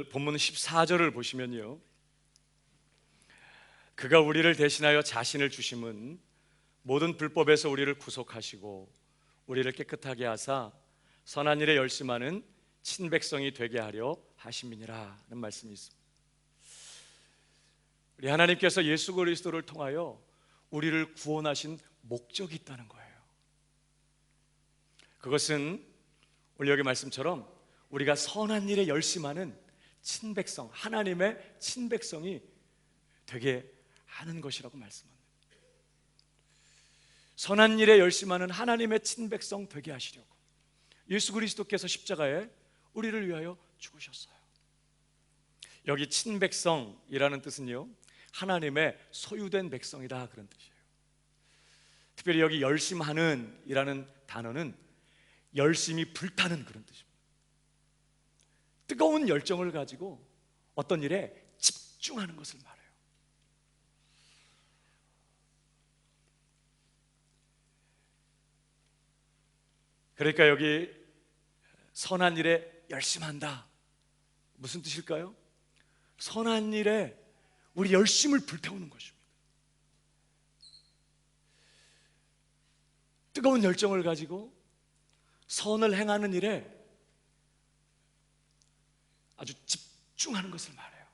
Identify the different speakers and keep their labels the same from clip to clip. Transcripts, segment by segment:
Speaker 1: 오늘 본문 14절을 보시면요, 그가 우리를 대신하여 자신을 주심은 모든 불법에서 우리를 구속하시고 우리를 깨끗하게 하사 선한 일에 열심하는 친백성이 되게 하려 하심이니라 는 말씀이 있습니다. 우리 하나님께서 예수 그리스도를 통하여 우리를 구원하신 목적이 있다는 거예요. 그것은 오늘 여기 말씀처럼 우리가 선한 일에 열심하는 친백성, 하나님의 친백성이 되게 하는 것이라고 말씀합니다. 선한 일에 열심하는 하나님의 친백성 되게 하시려고 예수 그리스도께서 십자가에 우리를 위하여 죽으셨어요. 여기 친백성이라는 뜻은요, 하나님의 소유된 백성이다 그런 뜻이에요. 특별히 여기 열심하는 이라는 단어는 열심히 불타는 그런 뜻입니다. 뜨거운 열정을 가지고 어떤 일에 집중하는 것을 말해요. 그러니까 여기 선한 일에 열심한다, 무슨 뜻일까요? 선한 일에 우리 열심을 불태우는 것입니다. 뜨거운 열정을 가지고 선을 행하는 일에 아주 집중하는 것을 말해요.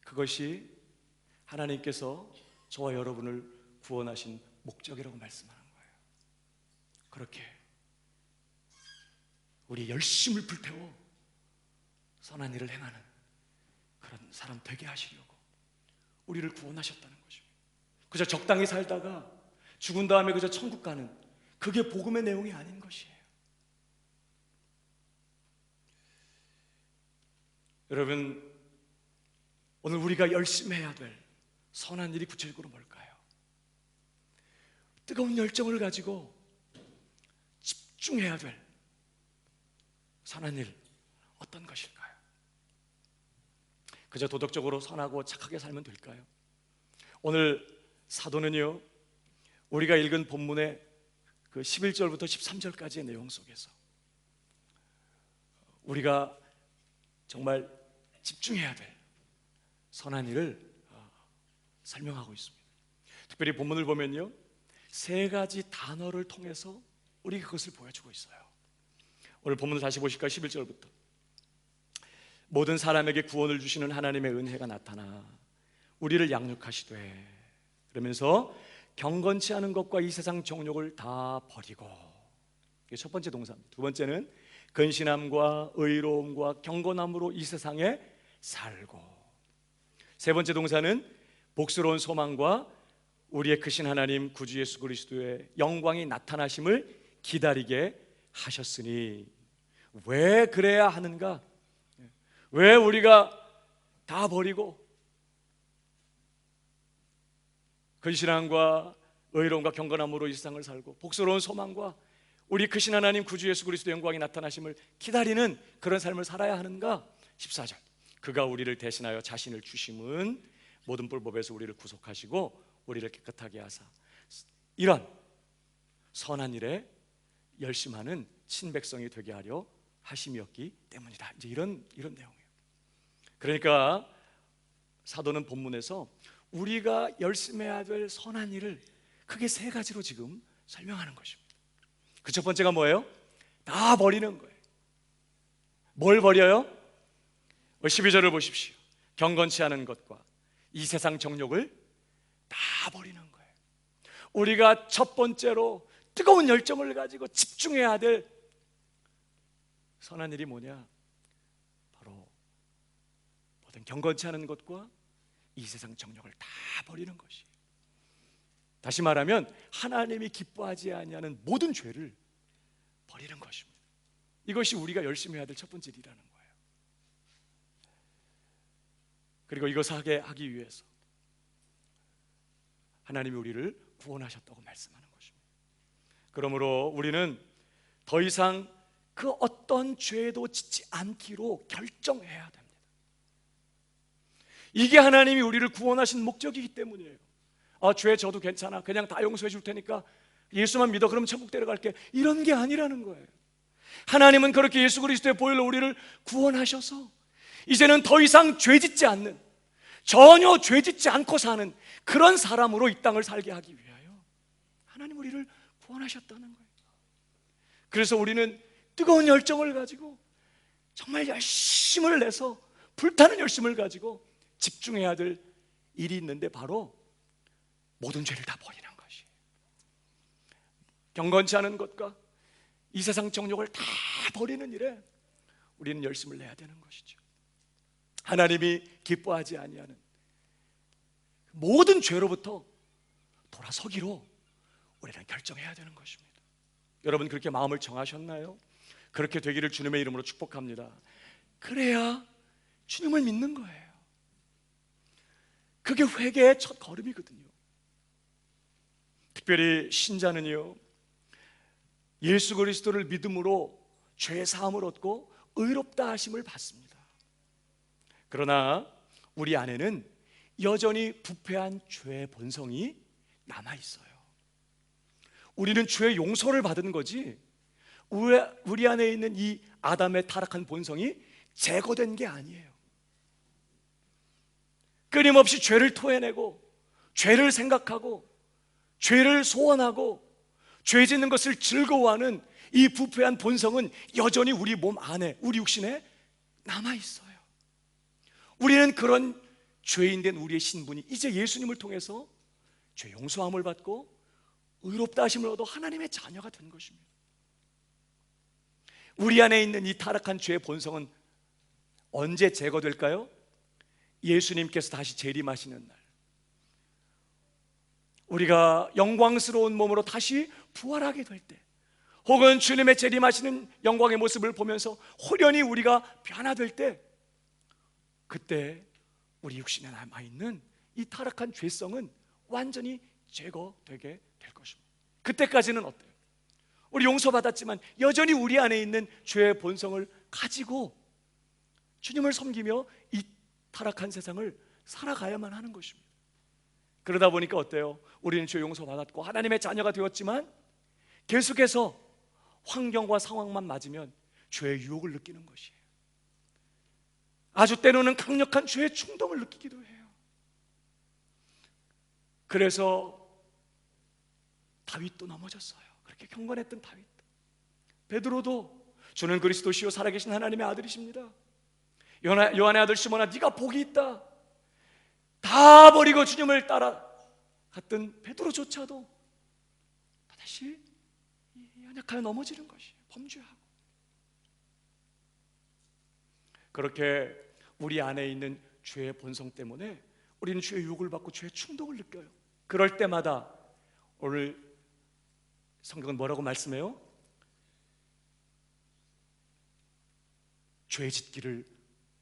Speaker 1: 그것이 하나님께서 저와 여러분을 구원하신 목적이라고 말씀하는 거예요. 그렇게 우리 열심을 불태워 선한 일을 행하는 그런 사람 되게 하시려고 우리를 구원하셨다는 것입니다. 그저 적당히 살다가 죽은 다음에 그저 천국 가는, 그게 복음의 내용이 아닌 것이에요. 여러분, 오늘 우리가 열심히 해야 될 선한 일이 구체적으로 뭘까요? 뜨거운 열정을 가지고 집중해야 될 선한 일 어떤 것일까요? 그저 도덕적으로 선하고 착하게 살면 될까요? 오늘 사도는요, 우리가 읽은 본문의 그 11절부터 13절까지의 내용 속에서 우리가 정말 집중해야 될 선한 일을 설명하고 있습니다. 특별히 본문을 보면요, 세 가지 단어를 통해서 우리가 그것을 보여주고 있어요. 오늘 본문을 다시 보실까요? 11절부터 모든 사람에게 구원을 주시는 하나님의 은혜가 나타나 우리를 양육하시되, 그러면서 경건치 않은 것과 이 세상 정욕을 다 버리고, 이게 첫 번째 동사입니다. 두 번째는 근신함과 의로움과 경건함으로 이 세상에 살고, 세 번째 동사는 복스러운 소망과 우리의 크신 하나님 구주 예수 그리스도의 영광이 나타나심을 기다리게 하셨으니. 왜 그래야 하는가? 왜 우리가 다 버리고 근신함과 의로움과 경건함으로 이 세상을 살고 복스러운 소망과 우리 크신 하나님 구주 예수 그리스도의 영광이 나타나심을 기다리는 그런 삶을 살아야 하는가? 14절, 그가 우리를 대신하여 자신을 주심은 모든 불법에서 우리를 구속하시고 우리를 깨끗하게 하사 이런 선한 일에 열심하는 친백성이 되게 하려 하심이었기 때문이다. 이제 이런 내용이에요. 그러니까 사도는 본문에서 우리가 열심해야 될 선한 일을 크게 세 가지로 지금 설명하는 것입니다. 그 첫 번째가 뭐예요? 다 버리는 거예요. 뭘 버려요? 12절을 보십시오. 경건치 않은 것과 이 세상 정욕을 다 버리는 거예요. 우리가 첫 번째로 뜨거운 열정을 가지고 집중해야 될 선한 일이 뭐냐? 바로 모든 경건치 않은 것과 이 세상 정욕을 다 버리는 것이에요. 다시 말하면 하나님이 기뻐하지 아니하는 모든 죄를 버리는 것입니다. 이것이 우리가 열심히 해야 될 첫 번째 일이라는 거예요. 그리고 이것을 하기 위해서 하나님이 우리를 구원하셨다고 말씀하는 것입니다. 그러므로 우리는 더 이상 그 어떤 죄도 짓지 않기로 결정해야 됩니다. 이게 하나님이 우리를 구원하신 목적이기 때문이에요. 죄 져도 괜찮아, 그냥 다 용서해 줄 테니까 예수만 믿어, 그럼 천국 데려갈게, 이런 게 아니라는 거예요. 하나님은 그렇게 예수 그리스도의 보혈로 우리를 구원하셔서 이제는 더 이상 죄짓지 않는, 전혀 죄짓지 않고 사는 그런 사람으로 이 땅을 살게 하기 위하여 하나님 우리를 구원하셨다는 거예요. 그래서 우리는 뜨거운 열정을 가지고 정말 열심을 내서 불타는 열심을 가지고 집중해야 될 일이 있는데, 바로 모든 죄를 다 버리는 것이, 경건치 않은 것과 이 세상 정욕을 다 버리는 일에 우리는 열심을 내야 되는 것이죠. 하나님이 기뻐하지 아니하는 모든 죄로부터 돌아서기로 우리는 결정해야 되는 것입니다. 여러분, 그렇게 마음을 정하셨나요? 그렇게 되기를 주님의 이름으로 축복합니다. 그래야 주님을 믿는 거예요. 그게 회개의 첫 걸음이거든요. 특별히 신자는요, 예수 그리스도를 믿음으로 죄 사함을 얻고 의롭다 하심을 받습니다. 그러나 우리 안에는 여전히 부패한 죄의 본성이 남아 있어요. 우리는 죄의 용서를 받은 거지, 우리 안에 있는 이 아담의 타락한 본성이 제거된 게 아니에요. 끊임없이 죄를 토해내고, 죄를 생각하고, 죄를 소원하고, 죄 짓는 것을 즐거워하는 이 부패한 본성은 여전히 우리 몸 안에, 우리 육신에 남아 있어요. 우리는 그런 죄인 된 우리의 신분이 이제 예수님을 통해서 죄 용서함을 받고 의롭다 하심을 얻어 하나님의 자녀가 된 것입니다. 우리 안에 있는 이 타락한 죄의 본성은 언제 제거될까요? 예수님께서 다시 재림하시는 날, 우리가 영광스러운 몸으로 다시 부활하게 될 때, 혹은 주님의 재림하시는 영광의 모습을 보면서 호련히 우리가 변화될 때, 그때 우리 육신에 남아있는 이 타락한 죄성은 완전히 제거되게 될 것입니다. 그때까지는 어때요? 우리 용서받았지만 여전히 우리 안에 있는 죄의 본성을 가지고 주님을 섬기며 이 타락한 세상을 살아가야만 하는 것입니다. 그러다 보니까 어때요? 우리는 죄 용서받았고 하나님의 자녀가 되었지만 계속해서 환경과 상황만 맞으면 죄의 유혹을 느끼는 것이에요. 아주 때로는 강력한 죄의 충동을 느끼기도 해요. 그래서 다윗도 넘어졌어요. 그렇게 경건했던 다윗, 베드로도 주는 그리스도시요 살아계신 하나님의 아들이십니다. 요한의 아들 시몬아, 네가 복이 있다. 다 버리고 주님을 따라갔던 베드로조차도 다시 연약하여 넘어지는 것이에요. 범죄하고. 그렇게 우리 안에 있는 죄의 본성 때문에 우리는 죄의 유혹을 받고 죄의 충동을 느껴요. 그럴 때마다 오늘 성경은 뭐라고 말씀해요? 죄 짓기를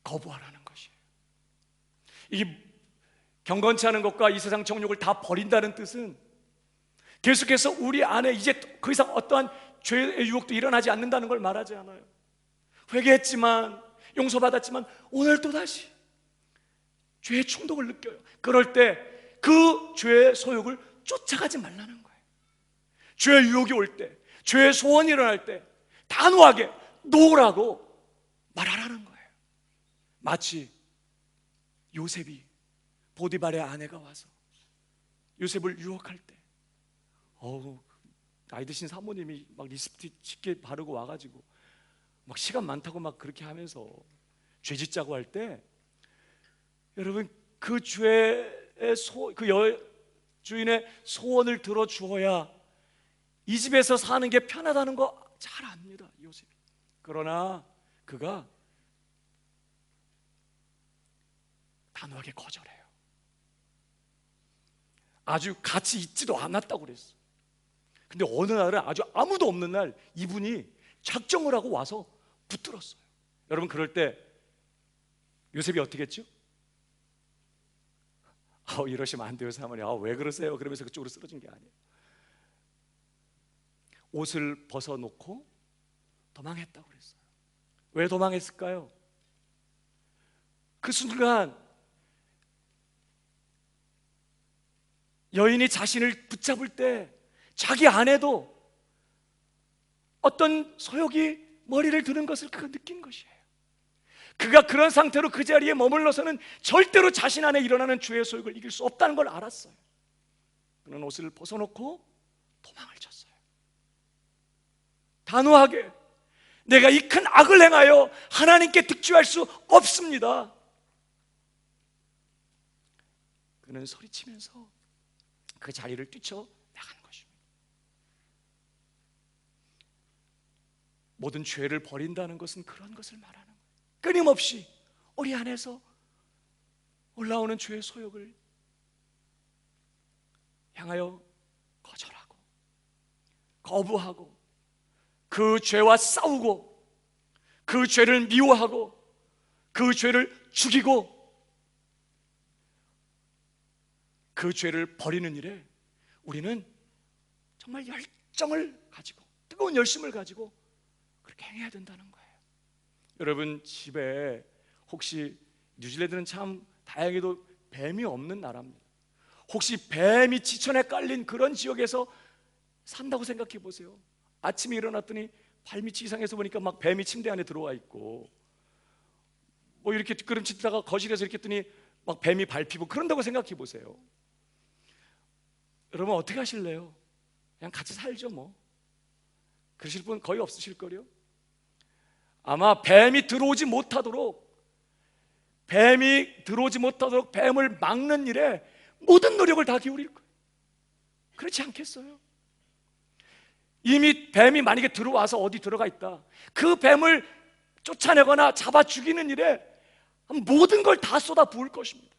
Speaker 1: 거부하라는 것이에요. 이게 경건치 않은 것과 이 세상 정욕을 다 버린다는 뜻은 계속해서 우리 안에 이제 그 이상 어떠한 죄의 유혹도 일어나지 않는다는 걸 말하지 않아요. 회개했지만, 용서받았지만 오늘 또다시 죄의 충동을 느껴요. 그럴 때 그 죄의 소욕을 쫓아가지 말라는 거예요. 죄의 유혹이 올 때, 죄의 소원이 일어날 때 단호하게 놓으라고 말하라는 거예요. 마치 요셉이 보디발의 아내가 와서 요셉을 유혹할 때, 나이 드신 사모님이 막 립스틱 짙게 바르고 와가지고 막 시간 많다고 막 그렇게 하면서 죄 짓자고 할 때, 여러분, 그 죄의 주인의 소원을 들어주어야 이 집에서 사는 게 편하다는 거 잘 압니다, 요셉이. 그러나 그가 단호하게 거절해요. 아주 같이 있지도 않았다고 그랬어. 근데 어느 날은 아주 아무도 없는 날 이분이 작정을 하고 와서 붙들었어요. 여러분, 그럴 때 요셉이 어떻게 했죠? 이러시면 안 돼요, 사모님. 왜 그러세요? 그러면서 그쪽으로 쓰러진 게 아니에요. 옷을 벗어놓고 도망했다고 그랬어요. 왜 도망했을까요? 그 순간 여인이 자신을 붙잡을 때 자기 아내도 어떤 소욕이 머리를 드는 것을 그가 느낀 것이에요. 그가 그런 상태로 그 자리에 머물러서는 절대로 자신 안에 일어나는 죄의 소욕을 이길 수 없다는 걸 알았어요. 그는 옷을 벗어놓고 도망을 쳤어요. 단호하게 내가 이 큰 악을 행하여 하나님께 득죄할 수 없습니다. 그는 소리치면서 그 자리를 뛰쳐나가는 것입니다. 모든 죄를 버린다는 것은 그런 것을 말하는 거예요. 끊임없이 우리 안에서 올라오는 죄의 소욕을 향하여 거절하고 거부하고 그 죄와 싸우고 그 죄를 미워하고 그 죄를 죽이고 그 죄를 버리는 일에 우리는 정말 열정을 가지고 뜨거운 열심을 가지고 그렇게 행해야 된다는 거예요. 여러분 집에 혹시 뉴질랜드는 참 다행히도 뱀이 없는 나라입니다. 혹시 뱀이 지천에 깔린 그런 지역에서 산다고 생각해 보세요. 아침에 일어났더니 발밑이 이상해서 보니까 막 뱀이 침대 안에 들어와 있고 뭐 이렇게 뒷걸음치다가 거실에서 이렇게 했더니 막 뱀이 밟히고 그런다고 생각해 보세요. 여러분 어떻게 하실래요? 그냥 같이 살죠 뭐. 그러실 분 거의 없으실 거요. 아마 뱀이 들어오지 못하도록 뱀을 막는 일에 모든 노력을 다 기울일 거예요. 그렇지 않겠어요? 이미 뱀이 만약에 들어와서 어디 들어가 있다, 그 뱀을 쫓아내거나 잡아 죽이는 일에 모든 걸 다 쏟아 부을 것입니다.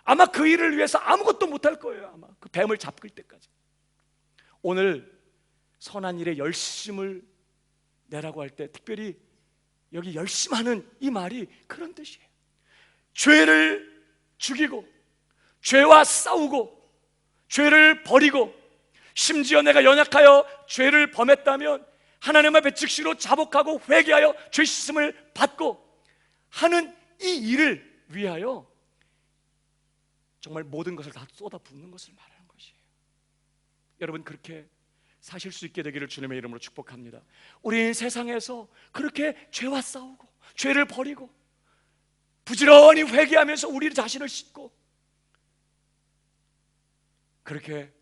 Speaker 1: 아마 그 일을 위해서 아무것도 못할 거예요. 아마 그 뱀을 잡을 때까지. 오늘 선한 일에 열심을 내라고 할 때 특별히 여기 열심하는 이 말이 그런 뜻이에요. 죄를 죽이고 죄와 싸우고 죄를 버리고 심지어 내가 연약하여 죄를 범했다면 하나님 앞에 즉시로 자복하고 회개하여 죄 씻음을 받고 하는 이 일을 위하여 정말 모든 것을 다 쏟아붓는 것을 말하는 것이에요. 여러분 그렇게 사실 수 있게 되기를 주님의 이름으로 축복합니다. 우리는 세상에서 그렇게 죄와 싸우고 죄를 버리고 부지런히 회개하면서 우리 자신을 씻고 그렇게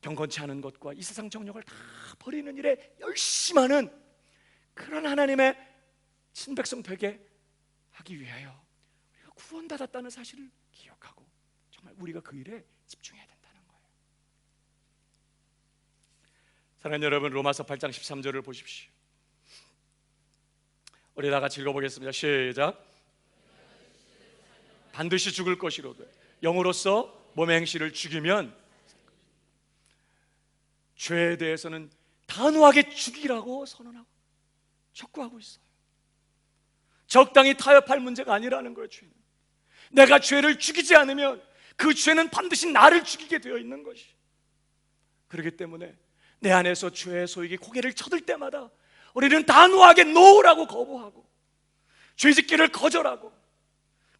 Speaker 1: 경건치 않은 것과 이 세상 정욕을 다 버리는 일에 열심하는 그런 하나님의 친백성 되게 하기 위하여 우리가 구원받았다는 사실을 기억하고 정말 우리가 그 일에 집중해야 된다는 거예요. 사랑하는 여러분, 로마서 8장 13절을 보십시오. 우리 다 같이 읽어보겠습니다. 시작. 반드시 죽을 것이로되 영으로서 몸의 행실을 죽이면 죄에 대해서는 단호하게 죽이라고 선언하고 촉구하고 있어요. 적당히 타협할 문제가 아니라는 거예요. 죄는 내가 죄를 죽이지 않으면 그 죄는 반드시 나를 죽이게 되어 있는 것이. 그렇기 때문에 내 안에서 죄의 소욕이 고개를 쳐들 때마다 우리는 단호하게 노라고 거부하고 죄짓기를 거절하고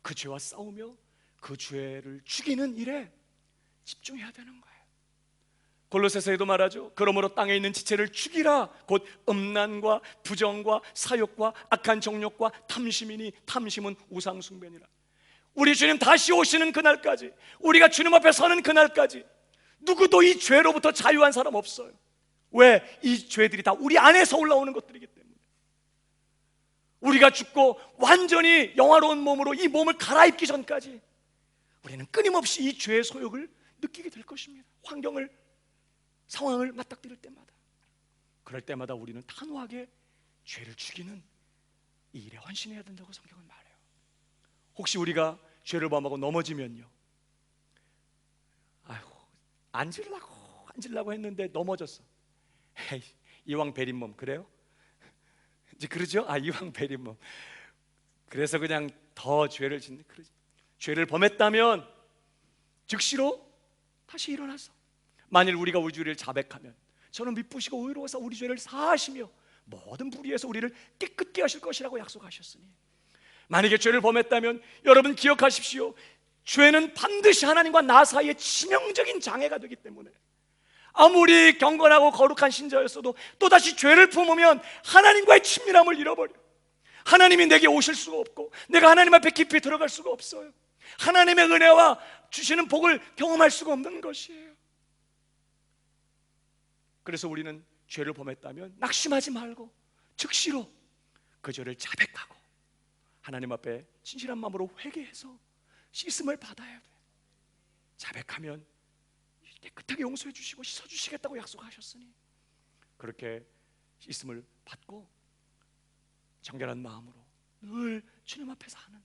Speaker 1: 그 죄와 싸우며 그 죄를 죽이는 일에 집중해야 되는 거예요. 골로새서에도 말하죠. 그러므로 땅에 있는 지체를 죽이라. 곧 음란과 부정과 사욕과 악한 정욕과 탐심이니 탐심은 우상숭배니라. 우리 주님 다시 오시는 그날까지, 우리가 주님 앞에 서는 그날까지 누구도 이 죄로부터 자유한 사람 없어요. 왜? 이 죄들이 다 우리 안에서 올라오는 것들이기 때문에. 우리가 죽고 완전히 영화로운 몸으로 이 몸을 갈아입기 전까지 우리는 끊임없이 이 죄의 소욕을 느끼게 될 것입니다. 상황을 맞닥뜨릴 때마다. 그럴 때마다 우리는 단호하게 죄를 죽이는 이 일에 헌신해야 된다고 성경은 말해요. 혹시 우리가 죄를 범하고 넘어지면요, 아이고 앉으려고 했는데 넘어졌어. 에이, 이왕 베린 몸. 그래요? 이제 그러죠? 이왕 베린 몸. 그래서 그냥 더 죄를 짓는. 죄를 범했다면 즉시로 다시 일어나서, 만일 우리가 우리 죄를 자백하면 저는 미쁘시고 의로워서 우리 죄를 사하시며 모든 불의에서 우리를 깨끗게 하실 것이라고 약속하셨으니, 만약에 죄를 범했다면 여러분 기억하십시오. 죄는 반드시 하나님과 나 사이에 치명적인 장애가 되기 때문에 아무리 경건하고 거룩한 신자였어도 또다시 죄를 품으면 하나님과의 친밀함을 잃어버려. 하나님이 내게 오실 수가 없고 내가 하나님 앞에 깊이 들어갈 수가 없어요. 하나님의 은혜와 주시는 복을 경험할 수가 없는 것이에요. 그래서 우리는 죄를 범했다면 낙심하지 말고 즉시로 그 죄를 자백하고 하나님 앞에 진실한 마음으로 회개해서 씻음을 받아야 돼. 자백하면 깨끗하게 용서해 주시고 씻어 주시겠다고 약속하셨으니 그렇게 씻음을 받고 정결한 마음으로 늘 주님 앞에서 하는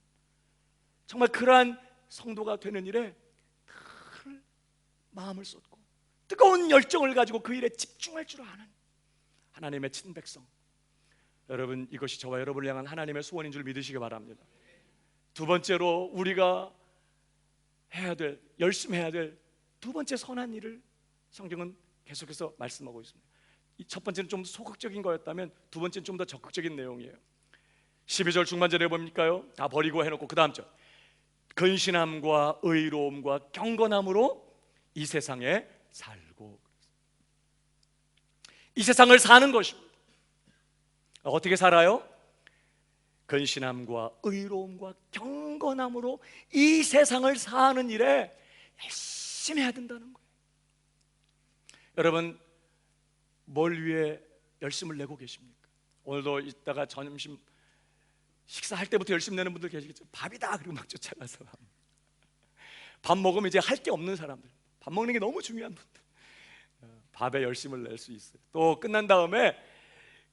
Speaker 1: 정말 그러한 성도가 되는 일에 늘 마음을 쏟고 뜨거운 열정을 가지고 그 일에 집중할 줄 아는 하나님의 친백성. 여러분, 이것이 저와 여러분을 향한 하나님의 소원인 줄 믿으시기 바랍니다. 두 번째로 우리가 해야 될, 열심히 해야 될 두 번째 선한 일을 성경은 계속해서 말씀하고 있습니다. 이 첫 번째는 좀 소극적인 거였다면 두 번째는 좀 더 적극적인 내용이에요. 12절 중반절에 봅니까요? 다 버리고 해놓고 그 다음 절 근신함과 의로움과 경건함으로 이 세상에 살고. 이 세상을 사는 것입니다. 어떻게 살아요? 근신함과 의로움과 경건함으로 이 세상을 사는 일에 열심히 해야 된다는 거예요. 여러분, 뭘 위해 열심을 내고 계십니까? 오늘도 이따가 점심 식사할 때부터 열심히 내는 분들 계시겠죠. 밥이다 그리고 막 쫓아가서 밥 먹으면 이제 할 게 없는 사람들, 밥 먹는 게 너무 중요한 분들 밥에 열심을 낼 수 있어요. 또 끝난 다음에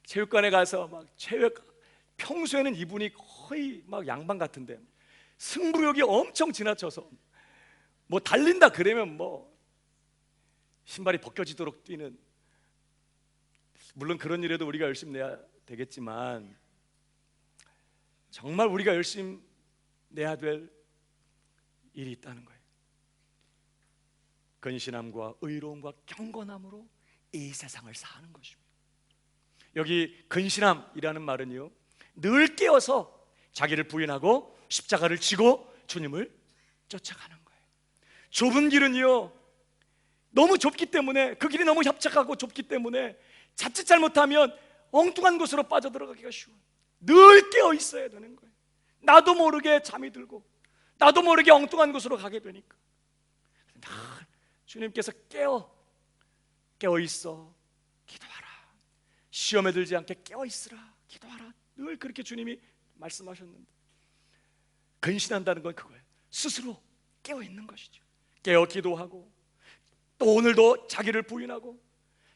Speaker 1: 체육관에 가서 막 평소에는 이분이 거의 막 양반 같은데 승부욕이 엄청 지나쳐서 뭐 달린다 그러면 뭐 신발이 벗겨지도록 뛰는, 물론 그런 일에도 우리가 열심히 내야 되겠지만 정말 우리가 열심히 내야 될 일이 있다는 거예요. 근신함과 의로움과 경건함으로 이 세상을 사는 것입니다. 여기 근신함이라는 말은요, 늘 깨어서 자기를 부인하고 십자가를 지고 주님을 쫓아가는 거예요. 좁은 길은요 너무 좁기 때문에, 그 길이 너무 협착하고 좁기 때문에 자칫 잘못하면 엉뚱한 곳으로 빠져들어가기가 쉬워요. 늘 깨어 있어야 되는 거예요. 나도 모르게 잠이 들고 나도 모르게 엉뚱한 곳으로 가게 되니까 늘 주님께서 깨어 있어 기도하라, 시험에 들지 않게 깨어 있으라 기도하라, 늘 그렇게 주님이 말씀하셨는데, 근신한다는 건 그거예요. 스스로 깨어 있는 것이죠. 깨어 기도하고 또 오늘도 자기를 부인하고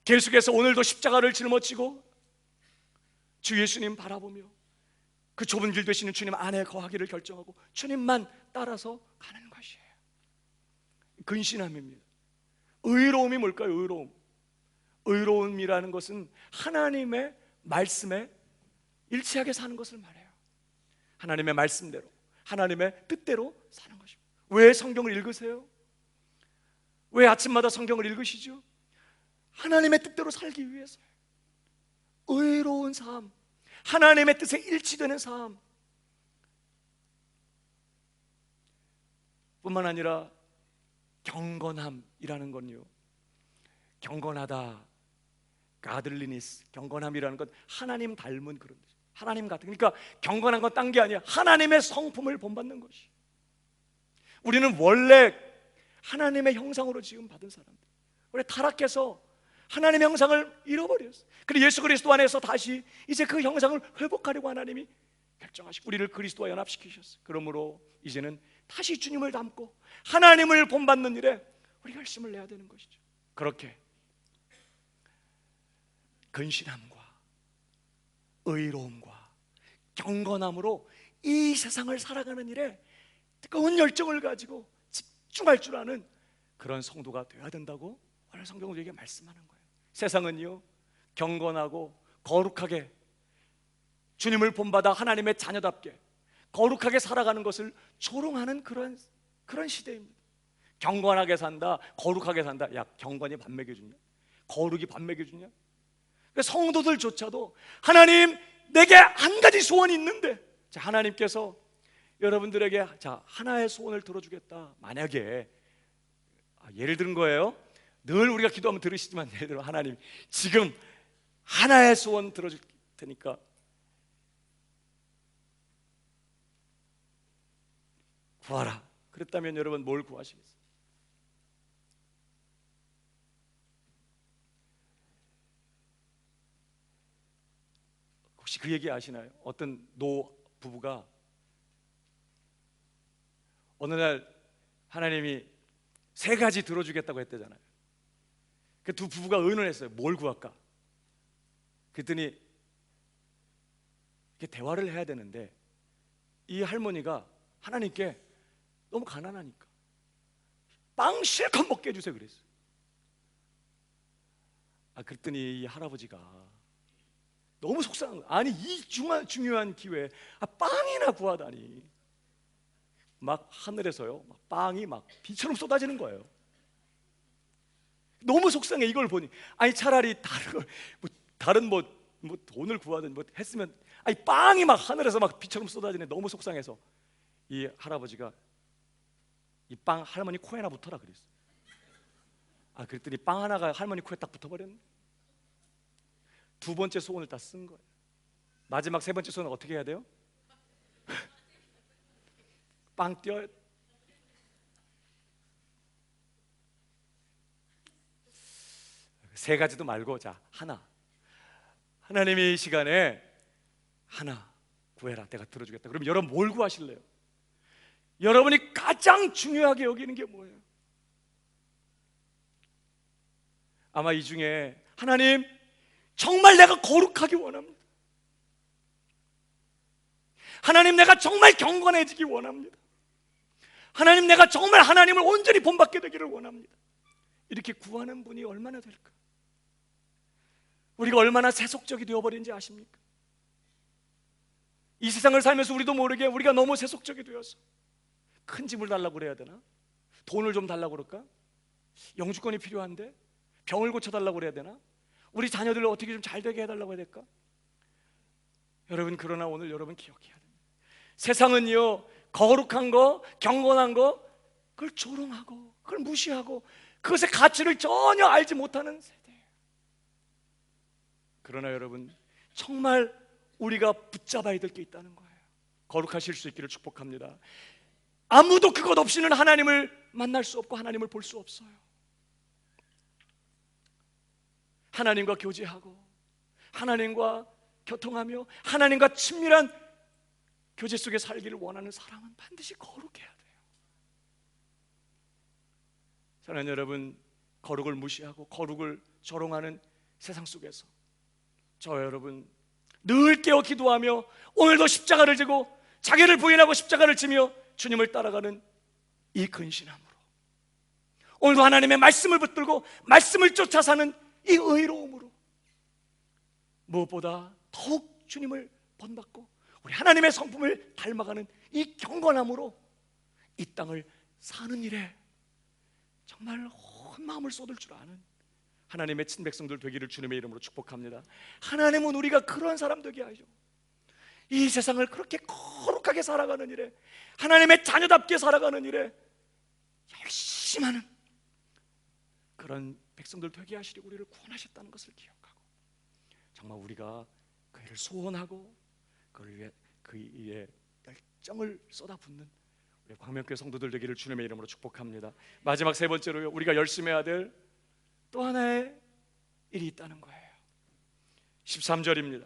Speaker 1: 계속해서 오늘도 십자가를 짊어지고 주 예수님 바라보며 그 좁은 길 되시는 주님 안에 거하기를 결정하고 주님만 따라서 가는 것이에요. 근신함입니다. 의로움이 뭘까요? 의로움이라는 것은 하나님의 말씀에 일치하게 사는 것을 말해요. 하나님의 말씀대로, 하나님의 뜻대로 사는 것입니다. 왜 성경을 읽으세요? 왜 아침마다 성경을 읽으시죠? 하나님의 뜻대로 살기 위해서요. 의로운 삶, 하나님의 뜻에 일치되는 삶 뿐만 아니라 경건함이라는 건요, 경건하다, 가들리니스, 경건함이라는 건 하나님 닮은 그런 뜻, 하나님 같은, 그러니까 경건한 건 딴 게 아니야. 하나님의 성품을 본받는 것이. 우리는 원래 하나님의 형상으로 지금 받은 사람들, 원래 타락해서 하나님의 형상을 잃어버렸어. 그리고 예수 그리스도 안에서 다시 이제 그 형상을 회복하려고 하나님이 결정하시고 우리를 그리스도와 연합시키셨어요. 그러므로 이제는 다시 주님을 닮고 하나님을 본받는 일에 우리가 열심을 내야 되는 것이죠. 그렇게 근신함과 의로움과 경건함으로 이 세상을 살아가는 일에 뜨거운 열정을 가지고 집중할 줄 아는 그런 성도가 되어야 된다고 오늘 성경은 우리에게 말씀하는 거예요. 세상은요, 경건하고 거룩하게 주님을 본받아 하나님의 자녀답게 거룩하게 살아가는 것을 조롱하는 그런 시대입니다. 경건하게 산다, 거룩하게 산다. 야, 경건이 밥 먹여주냐? 거룩이 밥 먹여주냐? 성도들조차도 하나님, 내게 한 가지 소원이 있는데, 자, 하나님께서 여러분들에게 자, 하나의 소원을 들어주겠다. 만약에 예를 든 거예요. 늘 우리가 기도하면 들으시지만 예를 들어 하나님 지금 하나의 소원 들어줄 테니까 구하라. 그랬다면 여러분 뭘 구하시겠어요? 혹시 그 얘기 아시나요? 어떤 노 부부가 어느 날 하나님이 3가지 들어주겠다고 했대잖아요. 그 두 부부가 의논을 했어요. 뭘 구할까? 그랬더니 이렇게 대화를 해야 되는데 이 할머니가 하나님께 너무 가난하니까 빵 실컷 먹게 해주세요 그랬어요. 그랬더니 이 할아버지가 너무 속상한 거예요. 아니 이 중요한 기회에 빵이나 구하다니. 막 하늘에서요 막 빵이 막 비처럼 쏟아지는 거예요. 너무 속상해. 이걸 보니 아니 차라리 다른 돈을 구하든 했으면 아니 빵이 막 하늘에서 막 비처럼 쏟아지네. 너무 속상해서 이 할아버지가 이 빵 할머니 코에나 붙어라 그랬어요. 그랬더니 빵 하나가 할머니 코에 딱 붙어버렸네. 2번째 소원을 다 쓴 거예요. 마지막 3번째 소원은 어떻게 해야 돼요? 빵 띄어야 돼. 세 가지도 말고 자 하나. 하나님이 이 시간에 하나 구해라. 내가 들어주겠다. 그럼 여러분 뭘 구하실래요? 여러분이 가장 중요하게 여기는 게 뭐예요? 아마 이 중에 하나님 정말 내가 거룩하기 원합니다. 하나님 내가 정말 경건해지기 원합니다. 하나님 내가 정말 하나님을 온전히 본받게 되기를 원합니다. 이렇게 구하는 분이 얼마나 될까? 우리가 얼마나 세속적이 되어버린지 아십니까? 이 세상을 살면서 우리도 모르게 우리가 너무 세속적이 되어서 큰 집을 달라고 그래야 되나? 돈을 좀 달라고 그럴까? 영주권이 필요한데? 병을 고쳐달라고 그래야 되나? 우리 자녀들 어떻게 좀 잘 되게 해달라고 해야 될까? 여러분 그러나 오늘 여러분 기억해야 됩니다. 세상은요 거룩한 거, 경건한 거 그걸 조롱하고 그걸 무시하고 그것의 가치를 전혀 알지 못하는 세대예요. 그러나 여러분 정말 우리가 붙잡아야 될 게 있다는 거예요. 거룩하실 수 있기를 축복합니다. 아무도 그것 없이는 하나님을 만날 수 없고 하나님을 볼 수 없어요. 하나님과 교제하고 하나님과 교통하며 하나님과 친밀한 교제 속에 살기를 원하는 사람은 반드시 거룩해야 돼요. 사랑하는 여러분, 거룩을 무시하고 거룩을 조롱하는 세상 속에서 저 여러분 늘 깨어 기도하며 오늘도 십자가를 지고 자기를 부인하고 십자가를 지며 주님을 따라가는 이 근신함으로 오늘도 하나님의 말씀을 붙들고 말씀을 쫓아 사는 이 의로움으로 무엇보다 더욱 주님을 본받고 우리 하나님의 성품을 닮아가는 이 경건함으로 이 땅을 사는 일에 정말 온 마음을 쏟을 줄 아는 하나님의 친백성들 되기를 주님의 이름으로 축복합니다. 하나님은 우리가 그런 사람 되게 하죠. 이 세상을 그렇게 거룩하게 살아가는 일에 하나님의 자녀답게 살아가는 일에 열심히 하는 그런 백성들 되게 하시려고 우리를 구원하셨다는 것을 기억하고 정말 우리가 그 일을 소원하고 그를 위해 그 일에 열정을 쏟아붓는 우리 광명교회 성도들 되기를 주님의 이름으로 축복합니다. 마지막 3번째로요, 우리가 열심히 해야 될 또 하나의 일이 있다는 거예요. 13절입니다.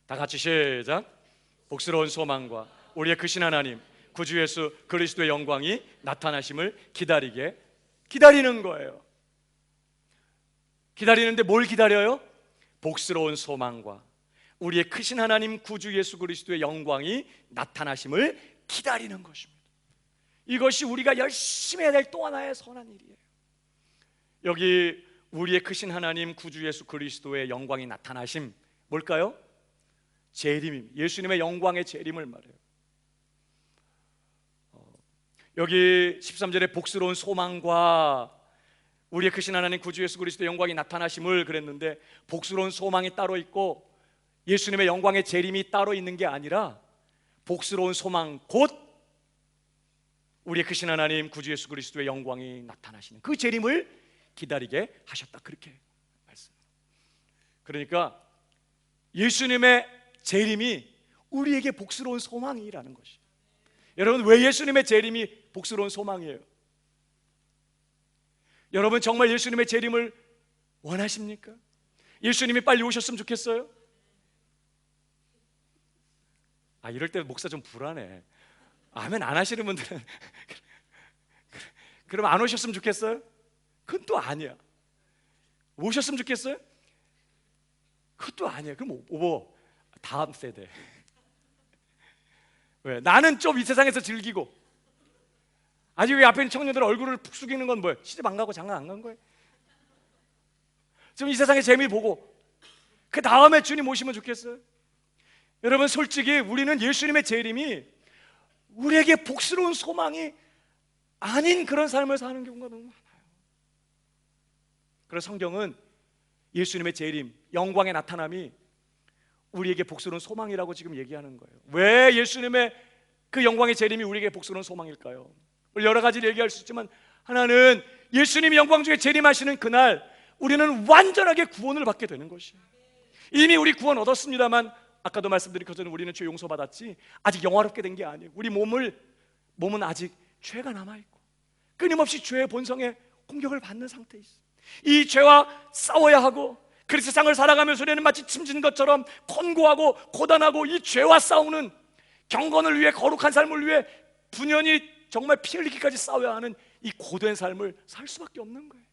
Speaker 1: 다 같이 시작. 복스러운 소망과 우리의 크신 하나님 구주 예수 그리스도의 영광이 나타나심을 기다리는 거예요. 기다리는데 뭘 기다려요? 복스러운 소망과 우리의 크신 하나님 구주 예수 그리스도의 영광이 나타나심을 기다리는 것입니다. 이것이 우리가 열심히 해야 될 또 하나의 선한 일이에요. 여기 우리의 크신 하나님 구주 예수 그리스도의 영광이 나타나심 뭘까요? 재림입니다. 예수님의 영광의 재림을 말해요. 여기 13절에 복스러운 소망과 우리의 크신 하나님 구주 예수 그리스도의 영광이 나타나심을 그랬는데 복스러운 소망이 따로 있고 예수님의 영광의 재림이 따로 있는 게 아니라 복스러운 소망 곧 우리의 크신 하나님 구주 예수 그리스도의 영광이 나타나시는 그 재림을 기다리게 하셨다, 그렇게 말씀. 그러니까 예수님의 재림이 우리에게 복스러운 소망이라는 것이. 여러분, 왜 예수님의 재림이 복스러운 소망이에요? 여러분, 정말 예수님의 재림을 원하십니까? 예수님이 빨리 오셨으면 좋겠어요? 이럴 때 목사 좀 불안해. 아멘 안 하시는 분들은 그럼 안 오셨으면 좋겠어요? 그건 또 아니야. 오셨으면 좋겠어요? 그것도 아니야. 그럼 뭐 다음 세대. 왜? 나는 좀 이 세상에서 즐기고, 아직 여기 앞에 있는 청년들 얼굴을 푹 숙이는 건 뭐예요? 시집 안 가고 장가 안 간 거예요? 좀 이 세상의 재미 보고 그 다음에 주님 오시면 좋겠어요? 여러분, 솔직히 우리는 예수님의 재림이 우리에게 복스러운 소망이 아닌 그런 삶을 사는 경우가 너무 많아요. 그래서 성경은 예수님의 재림, 영광의 나타남이 우리에게 복스러운 소망이라고 지금 얘기하는 거예요. 왜 예수님의 그 영광의 재림이 우리에게 복스러운 소망일까요? 여러 가지를 얘기할 수 있지만, 하나는 예수님이 영광 중에 재림하시는 그날 우리는 완전하게 구원을 받게 되는 것이에요. 이미 우리 구원 얻었습니다만, 아까도 말씀드린 것처럼 우리는 죄 용서받았지 아직 영화롭게 된 게 아니에요. 우리 몸은 아직 죄가 남아있고 끊임없이 죄의 본성에 공격을 받는 상태에 있어요. 이 죄와 싸워야 하고, 그리고 세상을 살아가면서 우리는 마치 짐진 것처럼 권고하고 고단하고 이 죄와 싸우는, 경건을 위해, 거룩한 삶을 위해 분연히 정말 피 흘리기까지 싸워야 하는 이 고된 삶을 살 수밖에 없는 거예요.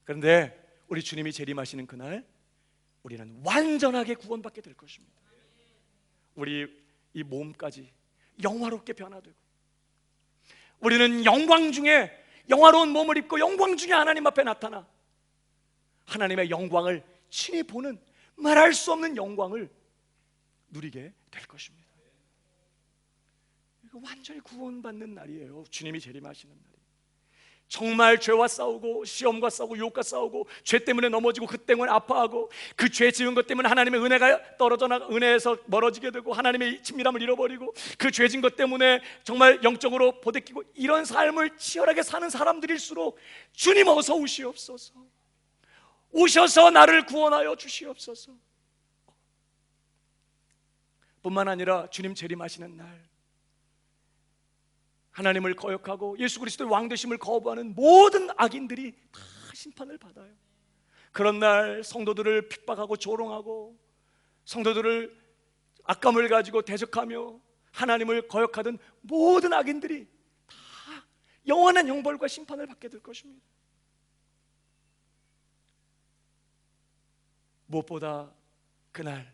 Speaker 1: 그런데 우리 주님이 재림하시는 그날 우리는 완전하게 구원받게 될 것입니다. 우리 이 몸까지 영화롭게 변화되고, 우리는 영광 중에 영화로운 몸을 입고 영광 중에 하나님 앞에 나타나 하나님의 영광을 친히 보는, 말할 수 없는 영광을 누리게 될 것입니다. 이거 완전히 구원받는 날이에요. 주님이 재림하시는 날이. 정말 죄와 싸우고 시험과 싸우고 유혹과 싸우고, 죄 때문에 넘어지고 그 때문에 아파하고, 그 죄 지은 것 때문에 하나님의 은혜가 떨어져 나가, 은혜에서 멀어지게 되고 하나님의 친밀함을 잃어버리고, 그 죄 지은 것 때문에 정말 영적으로 보대끼고, 이런 삶을 치열하게 사는 사람들일수록 주님 어서 오시옵소서, 오셔서 나를 구원하여 주시옵소서. 뿐만 아니라 주님 재림하시는 날 하나님을 거역하고 예수 그리스도의 왕되심을 거부하는 모든 악인들이 다 심판을 받아요. 그런 날 성도들을 핍박하고 조롱하고, 성도들을 악감을 가지고 대적하며 하나님을 거역하던 모든 악인들이 다 영원한 형벌과 심판을 받게 될 것입니다. 무엇보다 그날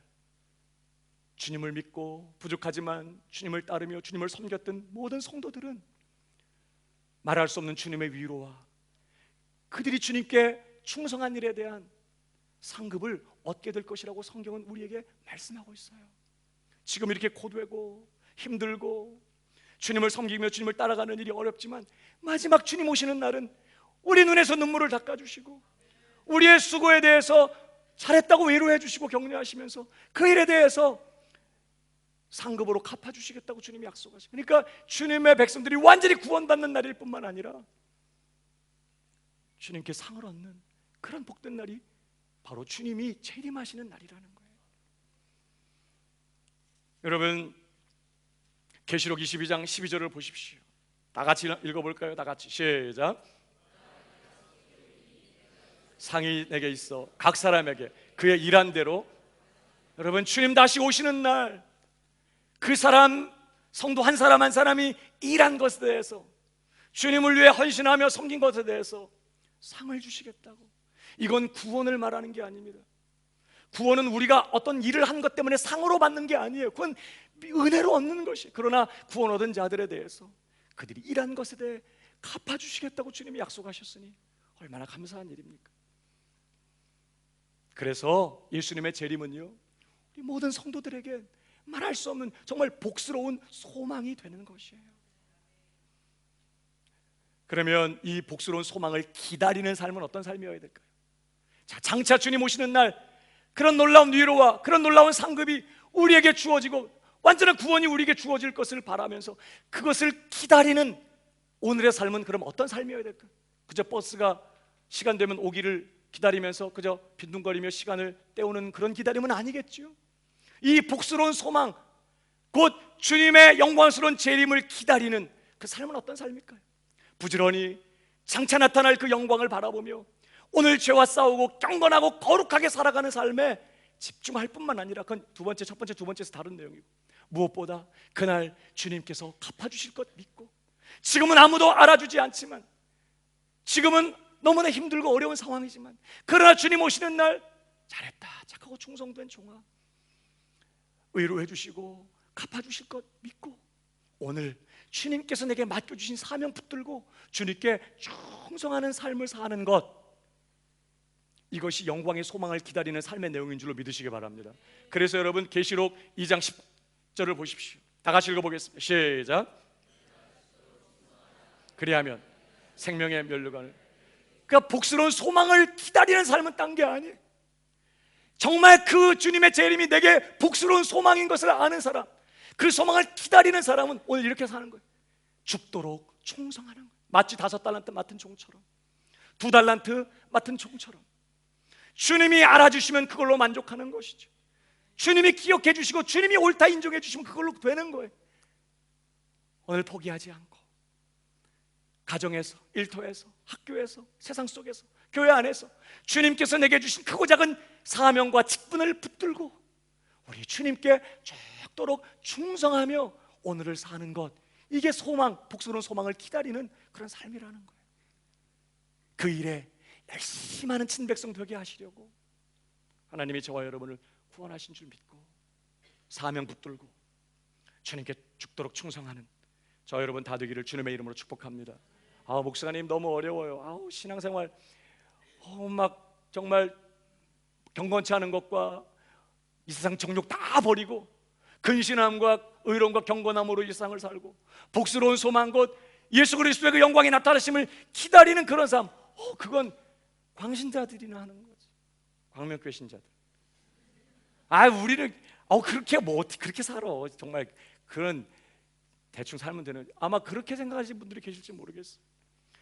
Speaker 1: 주님을 믿고 부족하지만 주님을 따르며 주님을 섬겼던 모든 성도들은 말할 수 없는 주님의 위로와 그들이 주님께 충성한 일에 대한 상급을 얻게 될 것이라고 성경은 우리에게 말씀하고 있어요. 지금 이렇게 고되고 힘들고 주님을 섬기며 주님을 따라가는 일이 어렵지만, 마지막 주님 오시는 날은 우리 눈에서 눈물을 닦아주시고 우리의 수고에 대해서 잘했다고 위로해 주시고 격려하시면서 그 일에 대해서 상급으로 갚아주시겠다고 주님이 약속하시고, 그러니까 주님의 백성들이 완전히 구원받는 날일 뿐만 아니라 주님께 상을 얻는 그런 복된 날이 바로 주님이 재림하시는 날이라는 거예요. 여러분, 계시록 22장 12절을 보십시오. 다 같이 읽어볼까요? 다 같이 시작. 상이 내게 있어 각 사람에게 그의 일한 대로. 여러분, 주님 다시 오시는 날 그 사람, 성도 한 사람 한 사람이 일한 것에 대해서, 주님을 위해 헌신하며 섬긴 것에 대해서 상을 주시겠다고. 이건 구원을 말하는 게 아닙니다. 구원은 우리가 어떤 일을 한 것 때문에 상으로 받는 게 아니에요. 그건 은혜로 얻는 것이에요. 그러나 구원 얻은 자들에 대해서 그들이 일한 것에 대해 갚아주시겠다고 주님이 약속하셨으니 얼마나 감사한 일입니까? 그래서 예수님의 재림은요, 우리 모든 성도들에게 말할 수 없는 정말 복스러운 소망이 되는 것이에요. 그러면 이 복스러운 소망을 기다리는 삶은 어떤 삶이어야 될까요? 자, 장차 주님 오시는 날 그런 놀라운 위로와 그런 놀라운 상급이 우리에게 주어지고 완전한 구원이 우리에게 주어질 것을 바라면서 그것을 기다리는 오늘의 삶은 그럼 어떤 삶이어야 될까? 그저 버스가 시간 되면 오기를 기다리면서 그저 빈둥거리며 시간을 때우는 그런 기다림은 아니겠죠. 이 복스러운 소망, 곧 주님의 영광스러운 재림을 기다리는 그 삶은 어떤 삶일까요? 부지런히 장차 나타날 그 영광을 바라보며 오늘 죄와 싸우고 경건하고 거룩하게 살아가는 삶에 집중할 뿐만 아니라, 그건 첫 번째, 두 번째에서 다른 내용이고, 무엇보다 그날 주님께서 갚아주실 것 믿고, 지금은 아무도 알아주지 않지만, 지금은 너무나 힘들고 어려운 상황이지만, 그러나 주님 오시는 날 잘했다, 착하고 충성된 종아, 의로해 주시고 갚아주실 것 믿고, 오늘 주님께서 내게 맡겨주신 사명 붙들고 주님께 충성하는 삶을 사는 것, 이것이 영광의 소망을 기다리는 삶의 내용인 줄로 믿으시기 바랍니다. 그래서 여러분, 계시록 2장 10절을 보십시오. 다 같이 읽어보겠습니다. 시작. 그리하면 생명의 면류관을, 그러니까 복스러운 소망을 기다리는 삶은 딴 게 아니에요. 정말 그 주님의 재림이 내게 복스러운 소망인 것을 아는 사람, 그 소망을 기다리는 사람은 오늘 이렇게 사는 거예요. 죽도록 충성하는 거예요. 마치 5달란트 맡은 종처럼, 2달란트 맡은 종처럼 주님이 알아주시면 그걸로 만족하는 것이죠. 주님이 기억해 주시고 주님이 옳다 인정해 주시면 그걸로 되는 거예요. 오늘 포기하지 않고 가정에서, 일터에서, 학교에서, 세상 속에서, 교회 안에서 주님께서 내게 주신 크고 작은 사명과 직분을 붙들고 우리 주님께 죽도록 충성하며 오늘을 사는 것, 이게 소망, 복스러운 소망을 기다리는 그런 삶이라는 거예요. 그 일에 열심히 하는 친백성 되게 하시려고 하나님이 저와 여러분을 구원하신 줄 믿고 사명 붙들고 주님께 죽도록 충성하는 저와 여러분 다 되기를 주님의 이름으로 축복합니다. 목사님 너무 어려워요. 신앙생활 막 정말 경건치 않은 것과 이 세상 정욕 다 버리고 근신함과 의로움과 경건함으로 이 세상을 살고 복스러운 소망, 곧 예수 그리스도의 그 영광이 나타나심을 기다리는 그런 삶, 그건 광신자들이나 하는 거지. 광명교회 신자들. 우리는 그렇게 어떻게 그렇게 살아? 정말 그런 대충 살면 되는, 아마 그렇게 생각하시는 분들이 계실지 모르겠어요.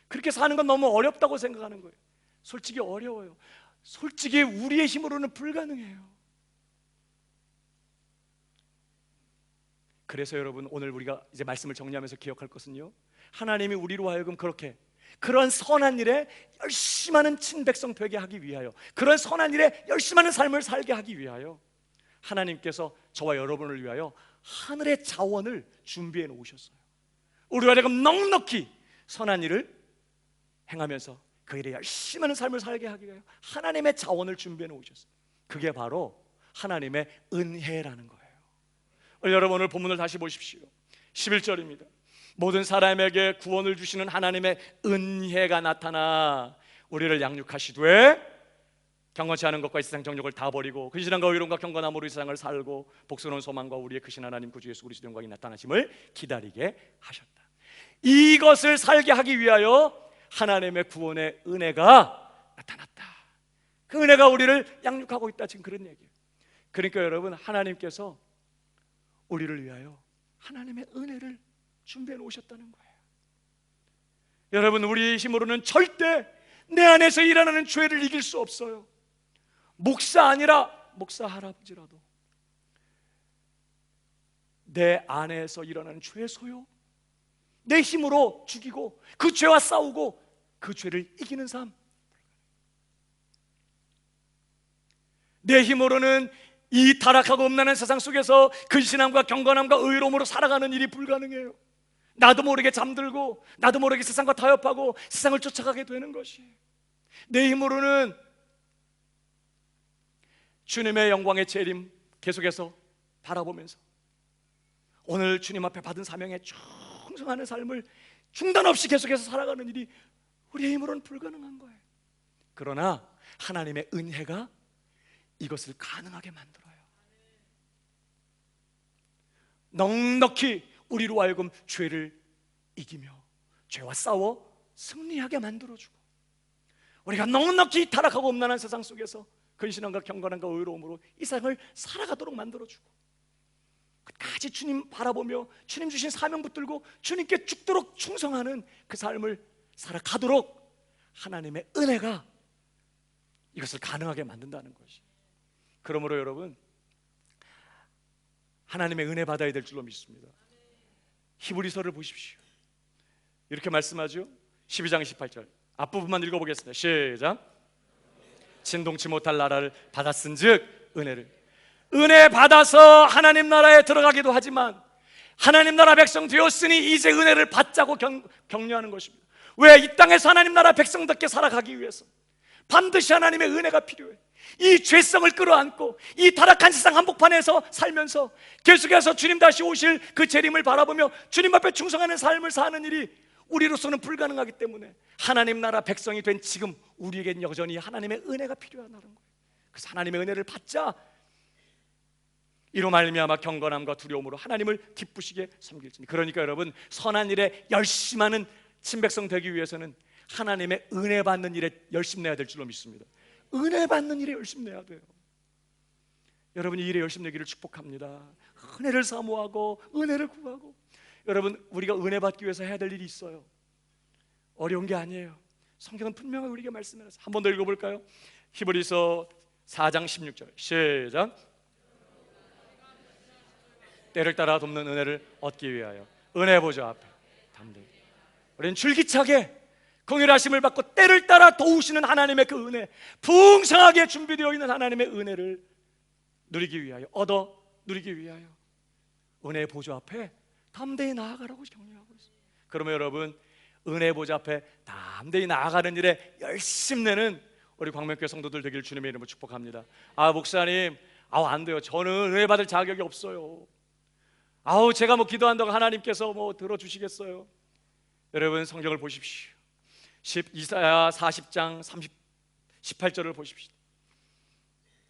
Speaker 1: 그렇게 사는 건 너무 어렵다고 생각하는 거예요. 솔직히 어려워요. 솔직히 우리의 힘으로는 불가능해요. 그래서 여러분, 오늘 우리가 이제 말씀을 정리하면서 기억할 것은요, 하나님이 우리로 하여금 그런 선한 일에 열심히 하는 친백성 되게 하기 위하여, 그런 선한 일에 열심히 하는 삶을 살게 하기 위하여 하나님께서 저와 여러분을 위하여 하늘의 자원을 준비해 놓으셨어요. 우리가 하여금 넉넉히 선한 일을 행하면서 그 일에 열심히 하는 삶을 살게 하기 위하여 하나님의 자원을 준비해 놓으셨어요. 그게 바로 하나님의 은혜라는 거예요. 여러분, 오늘 본문을 다시 보십시오. 11절입니다. 모든 사람에게 구원을 주시는 하나님의 은혜가 나타나 우리를 양육하시되 경건치 않은 것과 이 세상 정욕을 다 버리고 근신함과 의로움과 경건함으로 이 세상을 살고 복스러운 소망과 우리의 크신 하나님 구주 예수 그리스도 영광이 나타나심을 기다리게 하셨다. 이것을 살게 하기 위하여 하나님의 구원의 은혜가 나타났다. 그 은혜가 우리를 양육하고 있다, 지금 그런 얘기예요. 그러니까 여러분, 하나님께서 우리를 위하여 하나님의 은혜를 준비해 놓으셨다는 거예요. 여러분, 우리의 힘으로는 절대 내 안에서 일어나는 죄를 이길 수 없어요. 목사 아니라 목사 할아버지라도 내 안에서 일어나는 죄소요, 내 힘으로 죽이고 그 죄와 싸우고 그 죄를 이기는 삶, 내 힘으로는 이 타락하고 음란한 세상 속에서 근신함과 경건함과 의로움으로 살아가는 일이 불가능해요. 나도 모르게 잠들고 나도 모르게 세상과 타협하고 세상을 쫓아가게 되는 것이에요. 내 힘으로는 주님의 영광의 재림 계속해서 바라보면서 오늘 주님 앞에 받은 사명에 충성하는 삶을 중단 없이 계속해서 살아가는 일이 우리의 힘으로는 불가능한 거예요. 그러나 하나님의 은혜가 이것을 가능하게 만들어요. 넉넉히 우리로 하여금 죄를 이기며 죄와 싸워 승리하게 만들어주고, 우리가 넉넉히 타락하고 음란한 세상 속에서 근신함과 경건함과 의로움으로 이 세상을 살아가도록 만들어주고, 끝까지 주님 바라보며 주님 주신 사명 붙들고 주님께 죽도록 충성하는 그 삶을 살아가도록 하나님의 은혜가 이것을 가능하게 만든다는 것이. 그러므로 여러분, 하나님의 은혜 받아야 될 줄로 믿습니다. 히브리서를 보십시오. 이렇게 말씀하죠. 12장 18절 앞부분만 읽어보겠습니다. 시작. 진동치 못할 나라를 받았은즉 은혜 받아서 하나님 나라에 들어가기도 하지만 하나님 나라 백성 되었으니 이제 은혜를 받자고 격려하는 것입니다. 왜? 이 땅에서 하나님 나라 백성답게 살아가기 위해서 반드시 하나님의 은혜가 필요해. 이 죄성을 끌어안고 이 타락한 세상 한복판에서 살면서 계속해서 주님 다시 오실 그 재림을 바라보며 주님 앞에 충성하는 삶을 사는 일이 우리로서는 불가능하기 때문에 하나님 나라 백성이 된 지금 우리에겐 여전히 하나님의 은혜가 필요하다는 거예요. 그래서 하나님의 은혜를 받자. 이로 말미암아 경건함과 두려움으로 하나님을 기쁘시게 섬길지니. 그러니까 여러분, 선한 일에 열심하는 친백성 되기 위해서는 하나님의 은혜 받는 일에 열심 내야 될 줄로 믿습니다. 은혜 받는 일에 열심 내야 돼요. 여러분이 이 일에 열심 내기를 축복합니다. 은혜를 사모하고 은혜를 구하고. 여러분, 우리가 은혜 받기 위해서 해야 될 일이 있어요. 어려운 게 아니에요. 성경은 분명하게 우리에게 말씀해요. 한 번 더 읽어볼까요? 히브리서 4장 16절 시작. 때를 따라 돕는 은혜를 얻기 위하여 은혜 보좌 앞에 담대히. 우리는 줄기차게 긍휼하심을 받고 때를 따라 도우시는 하나님의 그 은혜, 풍성하게 준비되어 있는 하나님의 은혜를 누리기 위하여, 얻어 누리기 위하여 은혜의 보좌 앞에 담대히 나아가라고 격려하고 있어요. 그러면 여러분, 은혜 보좌 앞에 담대히 나아가는 일에 열심 내는 우리 광명교회 성도들 되기를 주님의 이름으로 축복합니다. 목사님, 안 돼요. 저는 은혜 받을 자격이 없어요. 제가 기도한다고 하나님께서 들어주시겠어요? 여러분, 성경을 보십시오. 이사야 40장 18절을 보십시오.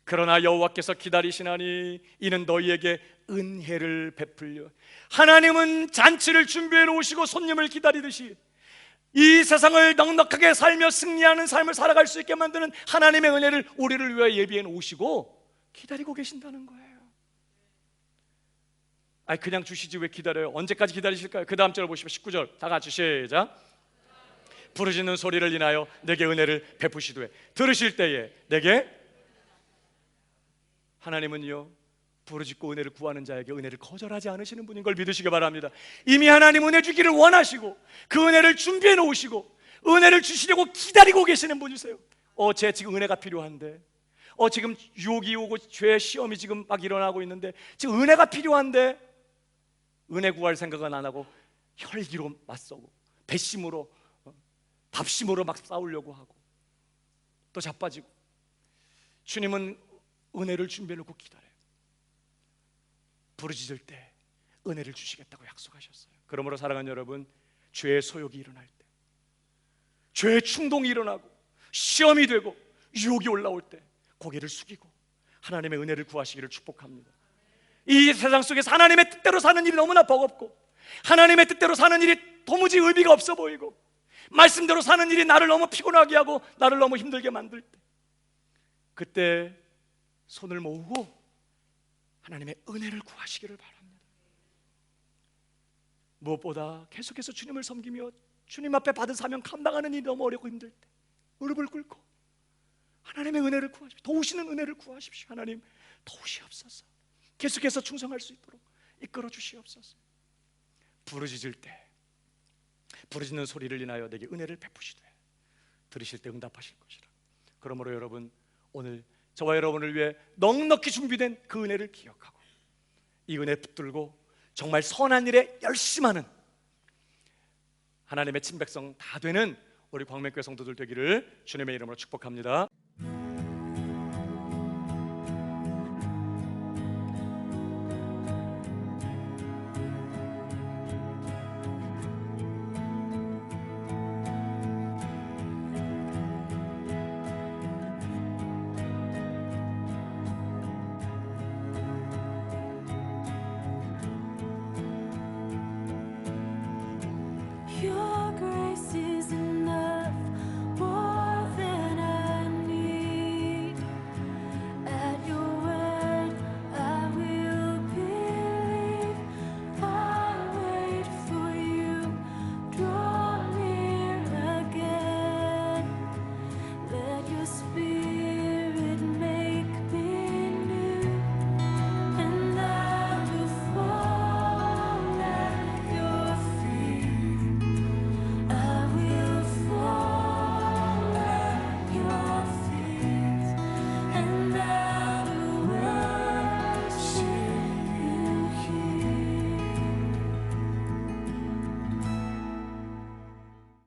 Speaker 1: 그러나 여호와께서 기다리시나니 이는 너희에게 은혜를 베풀려. 하나님은 잔치를 준비해 놓으시고 손님을 기다리듯이 이 세상을 넉넉하게 살며 승리하는 삶을 살아갈 수 있게 만드는 하나님의 은혜를 우리를 위하여 예비해 놓으시고 기다리고 계신다는 거예요. 그냥 주시지 왜 기다려요? 언제까지 기다리실까요? 그 다음 절을 보시면 19절 다 같이 시작. 부르짖는 소리를 인하여 내게 은혜를 베푸시되 들으실 때에 내게. 하나님은요, 부르짖고 은혜를 구하는 자에게 은혜를 거절하지 않으시는 분인 걸 믿으시기 바랍니다. 이미 하나님 은혜 주기를 원하시고 그 은혜를 준비해 놓으시고 은혜를 주시려고 기다리고 계시는 분이세요. 제 지금 은혜가 필요한데, 지금 유혹이 오고 죄의 시험이 지금 막 일어나고 있는데 지금 은혜가 필요한데 은혜 구할 생각은 안 하고 혈기로 맞서고 배심으로 밥심으로 막 싸우려고 하고 또 자빠지고. 주님은 은혜를 준비해놓고 기다려요. 부르짖을 때 은혜를 주시겠다고 약속하셨어요. 그러므로 사랑하는 여러분, 죄의 소욕이 일어날 때, 죄의 충동이 일어나고 시험이 되고 유혹이 올라올 때 고개를 숙이고 하나님의 은혜를 구하시기를 축복합니다. 이 세상 속에서 하나님의 뜻대로 사는 일이 너무나 버겁고 하나님의 뜻대로 사는 일이 도무지 의미가 없어 보이고 말씀대로 사는 일이 나를 너무 피곤하게 하고 나를 너무 힘들게 만들 때, 그때 손을 모으고 하나님의 은혜를 구하시기를 바랍니다. 무엇보다 계속해서 주님을 섬기며 주님 앞에 받은 사명 감당하는 일이 너무 어렵고 힘들 때 무릎을 꿇고 하나님의 은혜를 구하십시오. 도우시는 은혜를 구하십시오. 하나님, 도우시옵소서. 계속해서 충성할 수 있도록 이끌어 주시옵소서. 부르짖을 때 부르짖는 소리를 인하여 내게 은혜를 베푸시되 들으실 때 응답하실 것이라. 그러므로 여러분, 오늘 저와 여러분을 위해 넉넉히 준비된 그 은혜를 기억하고 이 은혜 붙들고 정말 선한 일에 열심하는 하나님의 친백성 다 되는 우리 광명교회 성도들 되기를 주님의 이름으로 축복합니다.